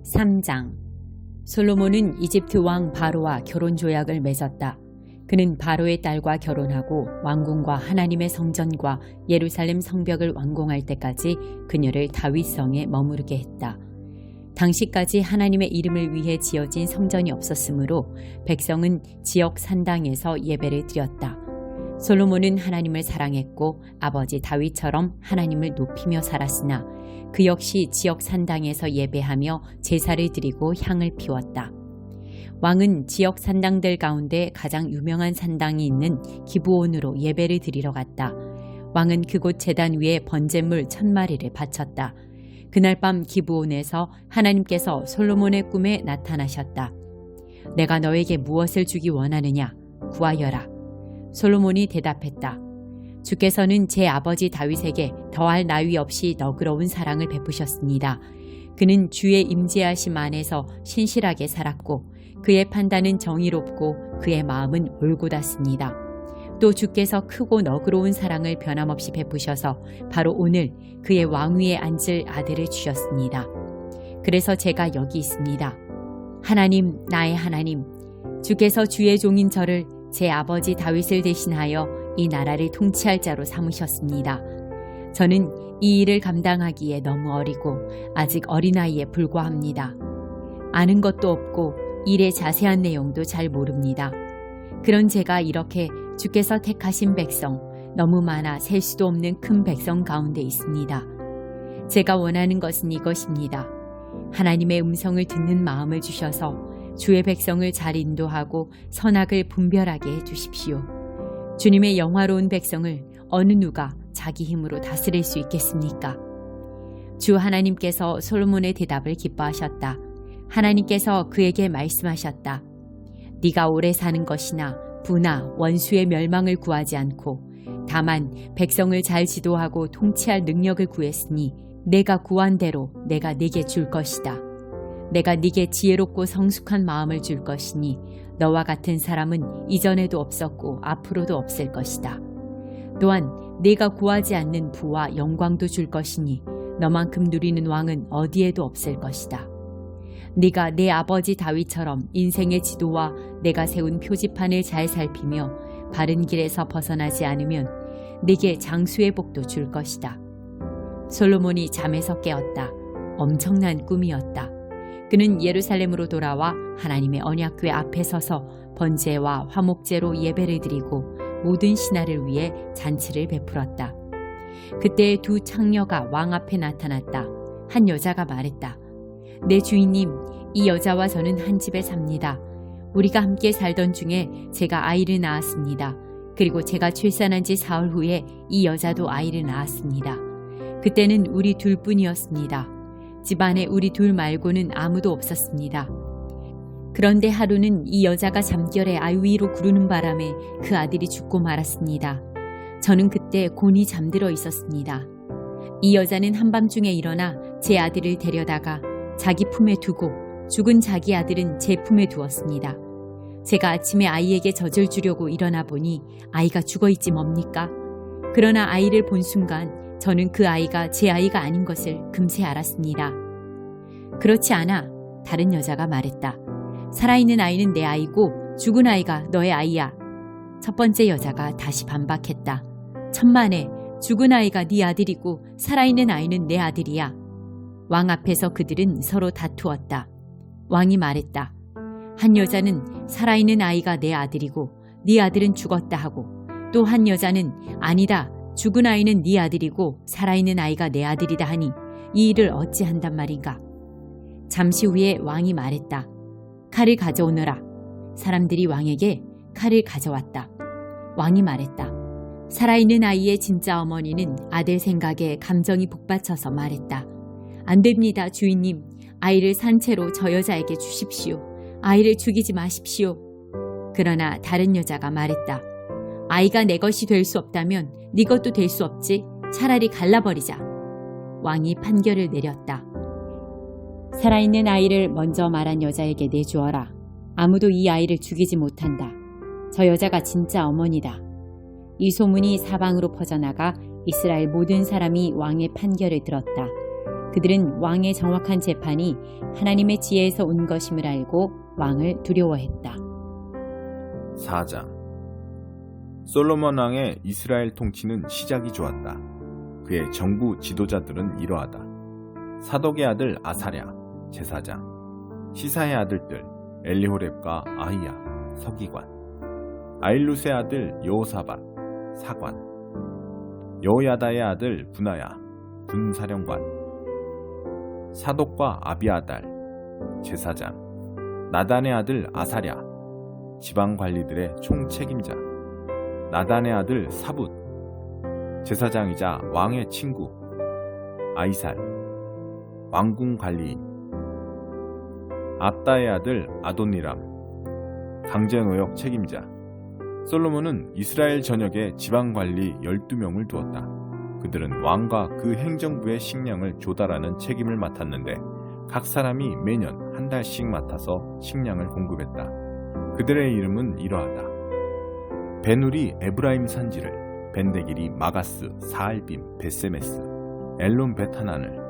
3장. 솔로몬은 이집트 왕 바로와 결혼 조약을 맺었다. 그는 바로의 딸과 결혼하고 왕궁과 하나님의 성전과 예루살렘 성벽을 완공할 때까지 그녀를 다윗성에 머무르게 했다. 당시까지 하나님의 이름을 위해 지어진 성전이 없었으므로 백성은 지역 산당에서 예배를 드렸다. 솔로몬은 하나님을 사랑했고 아버지 다윗처럼 하나님을 높이며 살았으나 그 역시 지역 산당에서 예배하며 제사를 드리고 향을 피웠다. 왕은 지역 산당들 가운데 가장 유명한 산당이 있는 기브온으로 예배를 드리러 갔다. 왕은 그곳 제단 위에 번제물 1000마리를 바쳤다. 그날 밤 기브온에서 하나님께서 솔로몬의 꿈에 나타나셨다. 내가 너에게 무엇을 주기 원하느냐? 구하여라. 솔로몬이 대답했다. 주께서는 제 아버지 다윗에게 더할 나위 없이 너그러운 사랑을 베푸셨습니다. 그는 주의 임재하심 안에서 신실하게 살았고 그의 판단은 정의롭고 그의 마음은 올곧았습니다. 또 주께서 크고 너그러운 사랑을 변함없이 베푸셔서 바로 오늘 그의 왕위에 앉을 아들을 주셨습니다. 그래서 제가 여기 있습니다. 하나님, 나의 하나님, 주께서 주의 종인 저를 제 아버지 다윗을 대신하여 이 나라를 통치할 자로 삼으셨습니다. 저는 이 일을 감당하기에 너무 어리고 아직 어린아이에 불과합니다. 아는 것도 없고 일의 자세한 내용도 잘 모릅니다. 그런 제가 이렇게 주께서 택하신 백성, 너무 많아 셀 수도 없는 큰 백성 가운데 있습니다. 제가 원하는 것은 이것입니다. 하나님의 음성을 듣는 마음을 주셔서 주의 백성을 잘 인도하고 선악을 분별하게 해주십시오. 주님의 영화로운 백성을 어느 누가 자기 힘으로 다스릴 수 있겠습니까? 주 하나님께서 솔로몬의 대답을 기뻐하셨다. 하나님께서 그에게 말씀하셨다. 네가 오래 사는 것이나 부나 원수의 멸망을 구하지 않고 다만 백성을 잘 지도하고 통치할 능력을 구했으니 내가 구한 대로 내가 네게 줄 것이다. 내가 네게 지혜롭고 성숙한 마음을 줄 것이니 너와 같은 사람은 이전에도 없었고 앞으로도 없을 것이다. 또한 네가 구하지 않는 부와 영광도 줄 것이니 너만큼 누리는 왕은 어디에도 없을 것이다. 네가 내 아버지 다윗처럼 인생의 지도와 내가 세운 표지판을 잘 살피며 바른 길에서 벗어나지 않으면 네게 장수의 복도 줄 것이다. 솔로몬이 잠에서 깨었다. 엄청난 꿈이었다. 그는 예루살렘으로 돌아와 하나님의 언약궤 앞에 서서 번제와 화목제로 예배를 드리고 모든 신하를 위해 잔치를 베풀었다. 그때 두 창녀가 왕 앞에 나타났다. 한 여자가 말했다. 내 주인님, 이 여자와 저는 한 집에 삽니다. 우리가 함께 살던 중에 제가 아이를 낳았습니다. 그리고 제가 출산한 지 사흘 후에 이 여자도 아이를 낳았습니다. 그때는 우리 둘뿐이었습니다. 집안에 우리 둘 말고는 아무도 없었습니다. 그런데 하루는 이 여자가 잠결에 아유이로 구르는 바람에 그 아들이 죽고 말았습니다. 저는 그때 곤히 잠들어 있었습니다. 이 여자는 한밤중에 일어나 제 아들을 데려다가 자기 품에 두고 죽은 자기 아들은 제 품에 두었습니다. 제가 아침에 아이에게 젖을 주려고 일어나 보니 아이가 죽어있지 뭡니까? 그러나 아이를 본 순간 저는 그 아이가 제 아이가 아닌 것을 금세 알았습니다. 그렇지 않아. 다른 여자가 말했다. 살아있는 아이는 내 아이고 죽은 아이가 너의 아이야. 첫 번째 여자가 다시 반박했다. 천만에 죽은 아이가 네 아들이고 살아있는 아이는 내 아들이야. 왕 앞에서 그들은 서로 다투었다. 왕이 말했다. 한 여자는 살아있는 아이가 내 아들이고 네 아들은 죽었다 하고 또 한 여자는 아니다. 죽은 아이는 네 아들이고 살아있는 아이가 내 아들이다 하니 이 일을 어찌한단 말인가. 잠시 후에 왕이 말했다. 칼을 가져오너라. 사람들이 왕에게 칼을 가져왔다. 왕이 말했다. 살아있는 아이의 진짜 어머니는 아들 생각에 감정이 북받쳐서 말했다. 안 됩니다, 주인님. 아이를 산채로 저 여자에게 주십시오. 아이를 죽이지 마십시오. 그러나 다른 여자가 말했다. 아이가 내 것이 될 수 없다면 네 것도 될 수 없지. 차라리 갈라버리자. 왕이 판결을 내렸다. 살아있는 아이를 먼저 말한 여자에게 내주어라. 아무도 이 아이를 죽이지 못한다. 저 여자가 진짜 어머니다. 이 소문이 사방으로 퍼져나가 이스라엘 모든 사람이 왕의 판결을 들었다. 그들은 왕의 정확한 재판이 하나님의 지혜에서 온 것임을 알고 왕을 두려워했다. 4장. 솔로몬 왕의 이스라엘 통치는 시작이 좋았다. 그의 정부 지도자들은 이러하다. 사독의 아들 아사랴, 제사장, 시사의 아들들 엘리호렙과 아히야, 서기관, 아일루스의 아들 여호사밧, 사관, 여호야다의 아들 분하야, 군사령관, 사독과 아비아달, 제사장, 나단의 아들 아사랴, 지방관리들의 총책임자, 나단의 아들 사붓, 제사장이자 왕의 친구, 아이살, 왕궁관리인, 압다의 아들 아도니람, 강제노역 책임자. 솔로몬은 이스라엘 전역에 지방관리 12명을 두었다. 그들은 왕과 그 행정부의 식량을 조달하는 책임을 맡았는데 각 사람이 매년 한 달씩 맡아서 식량을 공급했다. 그들의 이름은 이러하다. 베누리 에브라임 산지를, 벤데길이 마가스, 사알빔, 베세메스, 엘론 베타난을,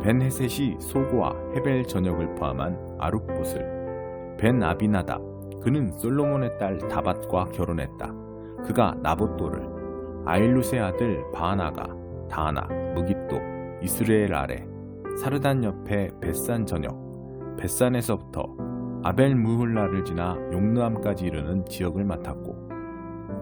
벤헤셋이 소고와 헤벨 전역을 포함한 아룹봇을, 벤 아비나답, 그는 솔로몬의 딸 다밧과 결혼했다. 그가 나봇도를, 아일루스의 아들 바하나가, 다하나, 무깃도, 이스라엘 아래, 사르단 옆에 벳산 전역, 벳산에서부터 아벨 무훌라를 지나 용르암까지 이르는 지역을 맡았고,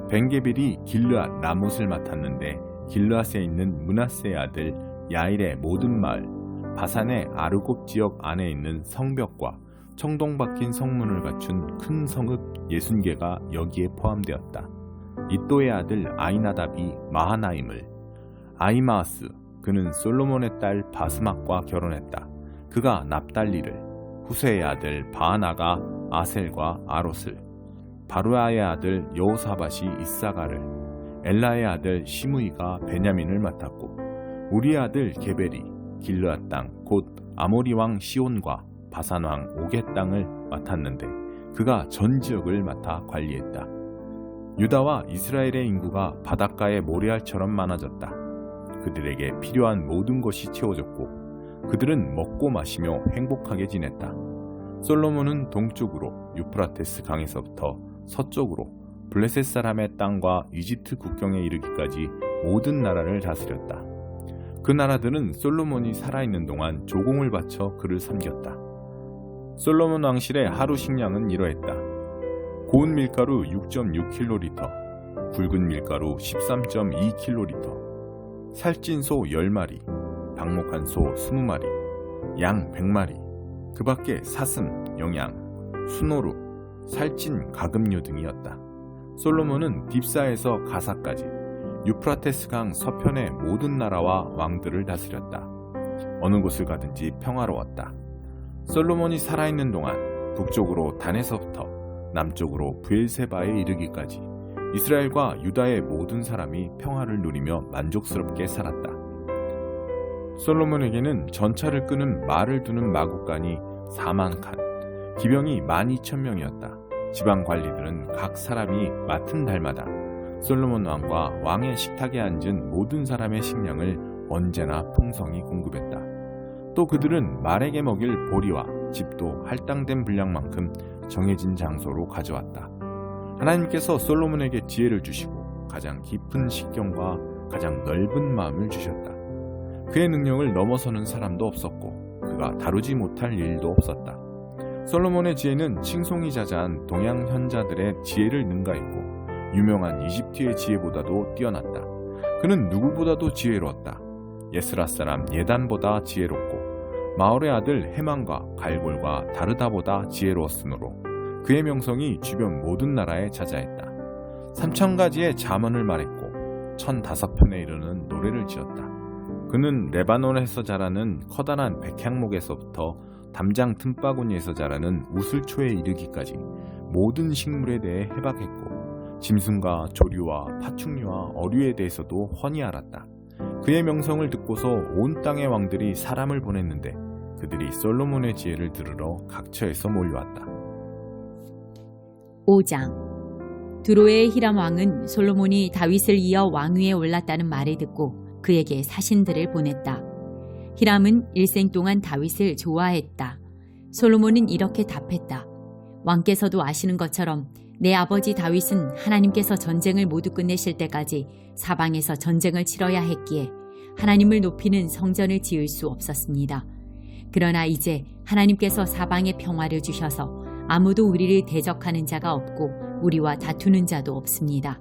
벤게빌이 길르앗 라못을 맡았는데 길르앗에 있는 므낫세의 아들 야일의 모든 마을, 바산의 아르곱 지역 안에 있는 성벽과 청동 박힌 성문을 갖춘 큰 성읍 60개가 여기에 포함되었다. 이또의 아들 아이나답이 마하나임을, 아이마아스, 그는 솔로몬의 딸 바스막과 결혼했다. 그가 납달리를, 후세의 아들 바하나가 아셀과 아롯을, 바루아의 아들 여호사밧이 이사가를, 엘라의 아들 시므이가 베냐민을 맡았고, 우리의 아들 게벨이 길르앗 땅 곧 아모리 왕 시온과 바산 왕 옥의 땅을 맡았는데 그가 전 지역을 맡아 관리했다. 유다와 이스라엘의 인구가 바닷가의 모래알처럼 많아졌다. 그들에게 필요한 모든 것이 채워졌고 그들은 먹고 마시며 행복하게 지냈다. 솔로몬은 동쪽으로 유프라테스 강에서부터 서쪽으로 블레셋 사람의 땅과 이집트 국경에 이르기까지 모든 나라를 다스렸다. 그 나라들은 솔로몬이 살아있는 동안 조공을 바쳐 그를 섬겼다. 솔로몬 왕실의 하루 식량은 이러했다. 고운 밀가루 6.6kg, 굵은 밀가루 13.2kg, 살찐 소 10마리, 방목한 소 20마리, 양 100마리, 그 밖에 사슴, 영양, 수노루, 살찐 가금류 등이었다. 솔로몬은 딥사에서 가사까지 유프라테스 강 서편의 모든 나라와 왕들을 다스렸다. 어느 곳을 가든지 평화로웠다. 솔로몬이 살아있는 동안 북쪽으로 단에서부터 남쪽으로 브엘세바에 이르기까지 이스라엘과 유다의 모든 사람이 평화를 누리며 만족스럽게 살았다. 솔로몬에게는 전차를 끄는 말을 두는 마국간이 4만 칸, 기병이 12,000명이었다. 지방 관리들은 각 사람이 맡은 달마다 솔로몬 왕과 왕의 식탁에 앉은 모든 사람의 식량을 언제나 풍성히 공급했다. 또 그들은 말에게 먹일 보리와 집도 할당된 분량만큼 정해진 장소로 가져왔다. 하나님께서 솔로몬에게 지혜를 주시고 가장 깊은 식견과 가장 넓은 마음을 주셨다. 그의 능력을 넘어서는 사람도 없었고 그가 다루지 못할 일도 없었다. 솔로몬의 지혜는 칭송이 자자한 동양 현자들의 지혜를 능가했고 유명한 이집트의 지혜보다도 뛰어났다. 그는 누구보다도 지혜로웠다. 예스라 사람 예단보다 지혜롭고 마올의 아들 헤만과 갈골과 다르다보다 지혜로웠으므로 그의 명성이 주변 모든 나라에 자자했다. 3,000가지의 잠언을 말했고 1,005편에 이르는 노래를 지었다. 그는 레바논에서 자라는 커다란 백향목에서부터 담장 틈바구니에서 자라는 우슬초에 이르기까지 모든 식물에 대해 해박했고 짐승과 조류와 파충류와 어류에 대해서도 훤히 알았다. 그의 명성을 듣고서 온 땅의 왕들이 사람을 보냈는데 그들이 솔로몬의 지혜를 들으러 각처에서 몰려왔다. 5장. 두로의 히람 왕은 솔로몬이 다윗을 이어 왕위에 올랐다는 말을 듣고 그에게 사신들을 보냈다. 히람은 일생 동안 다윗을 좋아했다. 솔로몬은 이렇게 답했다. 왕께서도 아시는 것처럼 내 아버지 다윗은 하나님께서 전쟁을 모두 끝내실 때까지 사방에서 전쟁을 치러야 했기에 하나님을 높이는 성전을 지을 수 없었습니다. 그러나 이제 하나님께서 사방에 평화를 주셔서 아무도 우리를 대적하는 자가 없고 우리와 다투는 자도 없습니다.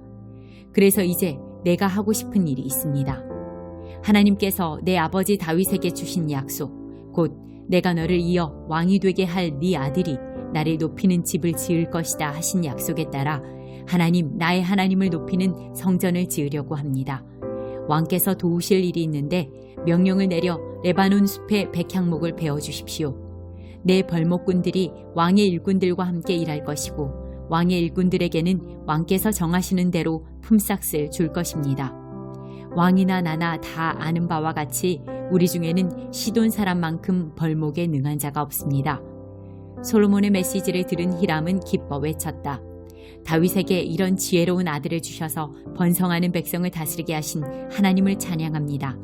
그래서 이제 내가 하고 싶은 일이 있습니다. 하나님께서 내 아버지 다윗에게 주신 약속, 곧 내가 너를 이어 왕이 되게 할 네 아들이 나를 높이는 집을 지을 것이다 하신 약속에 따라 하나님, 나의 하나님을 높이는 성전을 지으려고 합니다. 왕께서 도우실 일이 있는데 명령을 내려 레바논 숲의 백향목을 베어주십시오. 내 벌목꾼들이 왕의 일꾼들과 함께 일할 것이고 왕의 일꾼들에게는 왕께서 정하시는 대로 품삯을 줄 것입니다. 왕이나 나나 다 아는 바와 같이 우리 중에는 시돈 사람만큼 벌목에 능한 자가 없습니다. 솔로몬의 메시지를 들은 히람은 기뻐 외쳤다. 다윗에게 이런 지혜로운 아들을 주셔서 번성하는 백성을 다스리게 하신 하나님을 찬양합니다.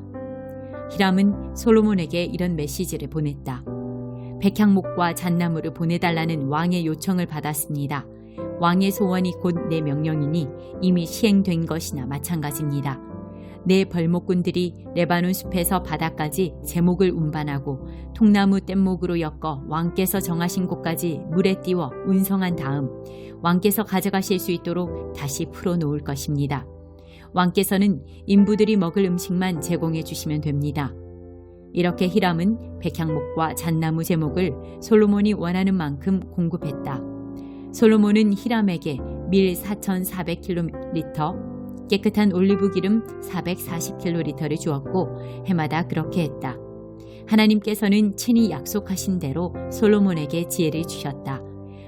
히람은 솔로몬에게 이런 메시지를 보냈다. 백향목과 잣나무를 보내달라는 왕의 요청을 받았습니다. 왕의 소원이 곧 내 명령이니 이미 시행된 것이나 마찬가지입니다. 내 벌목꾼들이 레바논 숲에서 바다까지 제목을 운반하고 통나무 뗏목으로 엮어 왕께서 정하신 곳까지 물에 띄워 운송한 다음 왕께서 가져가실 수 있도록 다시 풀어놓을 것입니다. 왕께서는 인부들이 먹을 음식만 제공해 주시면 됩니다. 이렇게 히람은 백향목과 잣나무 제목을 솔로몬이 원하는 만큼 공급했다. 솔로몬은 히람에게 밀 4,400km, 깨끗한 올리브 기름 440kl를 주었고 해마다 그렇게 했다. 하나님께서는 친히 약속하신 대로 솔로몬에게 지혜를 주셨다.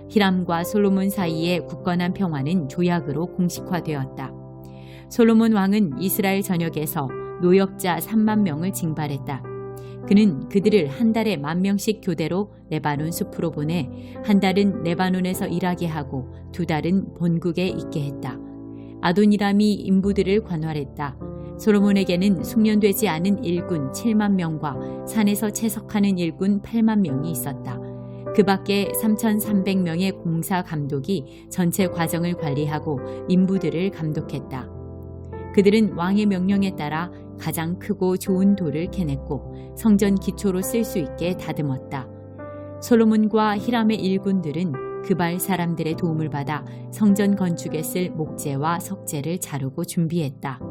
히람과 솔로몬 사이의 굳건한 평화는 조약으로 공식화되었다. 솔로몬 왕은 이스라엘 전역에서 노역자 3만 명을 징발했다. 그는 그들을 한 달에 10,000명씩 교대로 레바논 숲으로 보내 한 달은 레바논에서 일하게 하고 2달은 본국에 있게 했다. 아도니람이 인부들을 관할했다. 솔로몬에게는 숙련되지 않은 일꾼 7만 명과 산에서 채석하는 일꾼 8만 명이 있었다. 그 밖에 3,300명의 공사 감독이 전체 과정을 관리하고 인부들을 감독했다. 그들은 왕의 명령에 따라 가장 크고 좋은 돌을 캐냈고 성전 기초로 쓸 수 있게 다듬었다. 솔로몬과 히람의 일꾼들은 그발 사람들의 도움을 받아 성전 건축에 쓸 목재와 석재를 자르고 준비했다.